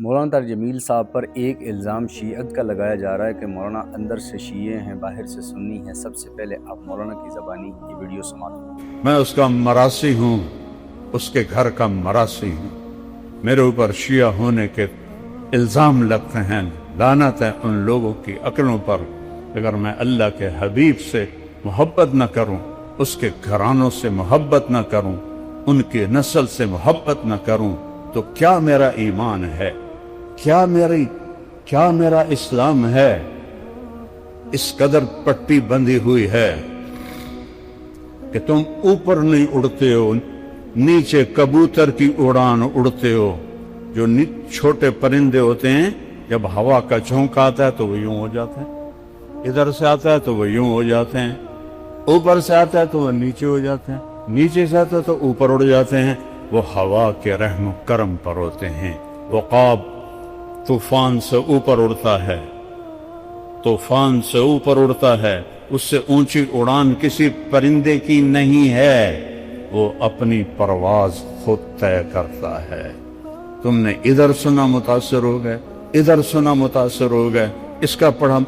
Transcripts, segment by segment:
مولانا طارق جمیل صاحب پر ایک الزام شیعت کا لگایا جا رہا ہے کہ مولانا اندر سے شیعہ ہیں، باہر سے سنی ہیں۔ سب سے پہلے آپ مولانا کی زبانی یہ ویڈیو سماعت کریں۔ میں اس کا مراسی ہوں، اس کے گھر کا مراسی ہوں۔ میرے اوپر شیعہ ہونے کے الزام لگتے ہیں۔ لعنت ہے ان لوگوں کی عقلوں پر اگر میں اللہ کے حبیب سے محبت نہ کروں، اس کے گھرانوں سے محبت نہ کروں، ان کی نسل سے محبت نہ کروں تو کیا میرا ایمان ہے، کیا میرا اسلام ہے؟ اس قدر پٹی بندھی ہوئی ہے کہ تم اوپر نہیں اڑتے ہو، نیچے کبوتر کی اڑان اڑتے ہو۔ جو چھوٹے پرندے ہوتے ہیں جب ہوا کا جھونکا آتا ہے تو وہ یوں ہو جاتے ہیں، ادھر سے آتا ہے تو وہ یوں ہو جاتے ہیں، اوپر سے آتا ہے تو وہ نیچے ہو جاتے ہیں، نیچے سے آتا ہے تو اوپر اڑ جاتے ہیں۔ وہ ہوا کے رحم و کرم پر ہوتے ہیں۔ عقاب طوفان سے اوپر اڑتا ہے، طوفان سے اوپر اڑتا ہے، اس سے اونچی اڑان کسی پرندے کی نہیں ہے، وہ اپنی پرواز خود طے کرتا ہے۔ تم نے ادھر سنا متاثر ہو گئے، ادھر سنا متاثر ہو گئے۔ اس کا پڑھا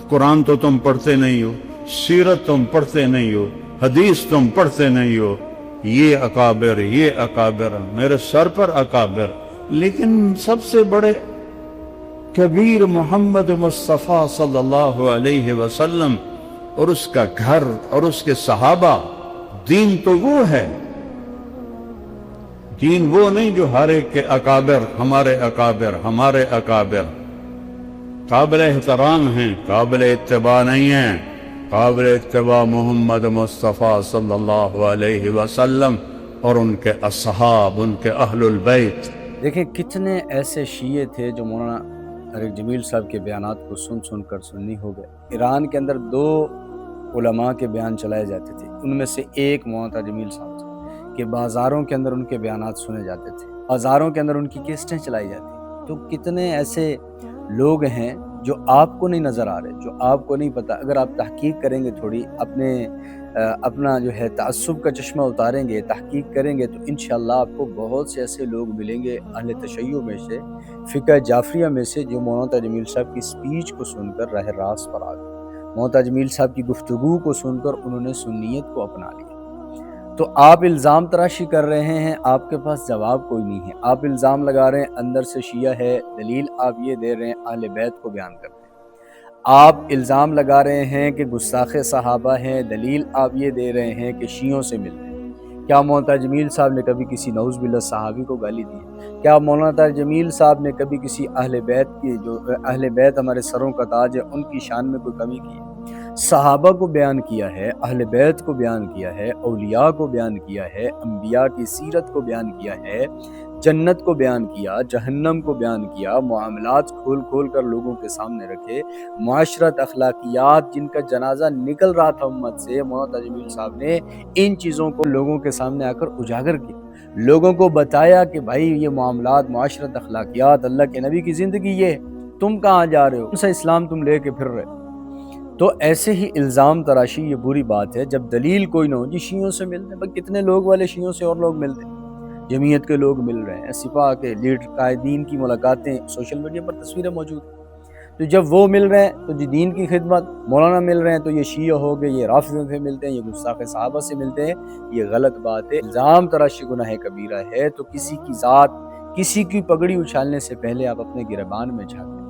قرآن تو تم پڑھتے نہیں ہو، سیرت تم پڑھتے نہیں ہو، حدیث تم پڑھتے نہیں ہو۔ یہ اکابر میرے سر پر اکابر، لیکن سب سے بڑے کبیر محمد مصطفیٰ صلی اللہ علیہ وسلم اور اس کا گھر اور اس کے صحابہ۔ دین تو وہ ہے، دین وہ نہیں جو ہر ایک کے اکابر، ہمارے اکابر قابل احترام ہیں، قابل اتباع نہیں ہیں۔ قابل اتباع محمد مصطفیٰ صلی اللہ علیہ وسلم اور ان کے اصحاب، ان کے اہل البیت۔ دیکھیں کتنے ایسے شیعہ تھے جو مولانا طارق جمیل صاحب کے بیانات کو سن کر سنی ہو گئے۔ ایران کے اندر 2 علماء کے بیان چلائے جاتے تھے، ان میں سے ایک مولانا طارق جمیل صاحب تھے کہ بازاروں کے اندر ان کے بیانات سنے جاتے تھے، بازاروں کے اندر ان کی کیسٹیں چلائی جاتی۔ تو کتنے ایسے لوگ ہیں جو آپ کو نہیں نظر آ رہے، جو آپ کو نہیں پتہ۔ اگر آپ تحقیق کریں گے، تھوڑی اپنا جو ہے تعصب کا چشمہ اتاریں گے، تحقیق کریں گے، تو انشاءاللہ آپ کو بہت سے ایسے لوگ ملیں گے اہل تشیع میں سے، فقہ جعفریہ میں سے، جو مولانا طارق جمیل صاحب کی سپیچ کو سن کر راہ راست پر آ گئے۔ مولانا طارق جمیل صاحب کی گفتگو کو سن کر انہوں نے سنیت کو اپنا لیا۔ تو آپ الزام تراشی کر رہے ہیں، آپ کے پاس جواب کوئی نہیں ہے۔ آپ الزام لگا رہے ہیں اندر سے شیعہ ہے، دلیل آپ یہ دے رہے ہیں اہل بیت کو بیان کرتے ہیں۔ آپ الزام لگا رہے ہیں کہ گستاخ صحابہ ہیں، دلیل آپ یہ دے رہے ہیں کہ شیعوں سے ملتے ہیں۔ کیا مولانا طارق جمیل صاحب نے کبھی کسی نعوذ باللہ صحابی کو گالی دی ہے؟ کیا مولانا طارق جمیل صاحب نے کبھی کسی اہل بیت کی، جو اہل بیت ہمارے سروں کا تاج ہے، ان کی شان میں کوئی کمی کی ہے؟ صحابہ کو بیان کیا ہے، اہل بیت کو بیان کیا ہے، اولیاء کو بیان کیا ہے، انبیاء کی سیرت کو بیان کیا ہے، جنت کو بیان کیا، جہنم کو بیان کیا، معاملات کھول کر لوگوں کے سامنے رکھے، معاشرت، اخلاقیات جن کا جنازہ نکل رہا تھا امت سے، مولانا طارق جمیل صاحب نے ان چیزوں کو لوگوں کے سامنے آ کر اجاگر کیا، لوگوں کو بتایا کہ بھائی یہ معاملات، معاشرت، اخلاقیات، اللہ کے نبی کی زندگی یہ ہے، تم کہاں جا رہے ہو، کون سا اسلام تم لے کے پھر رہے ہو؟ تو ایسے ہی الزام تراشی یہ بری بات ہے جب دلیل کوئی نہ ہو۔ جی شیعوں سے ملتے ہیں، بھائی کتنے لوگ والے شیعوں سے اور لوگ ملتے ہیں، جمعیت کے لوگ مل رہے ہیں، سپاہ کے لیڈر قائدین کی ملاقاتیں سوشل میڈیا پر تصویریں موجود ہیں۔ تو جب وہ مل رہے ہیں تو جی دین کی خدمت، مولانا مل رہے ہیں تو یہ شیعہ ہو گئے، یہ رافضوں سے ملتے ہیں، یہ گستاخ صحابہ سے ملتے ہیں، یہ غلط بات ہے۔ الزام تراشی گناہ کبیرہ ہے، تو کسی کی ذات، کسی کی پگڑی اچھالنے سے پہلے آپ اپنے گریبان میں جھانکیں۔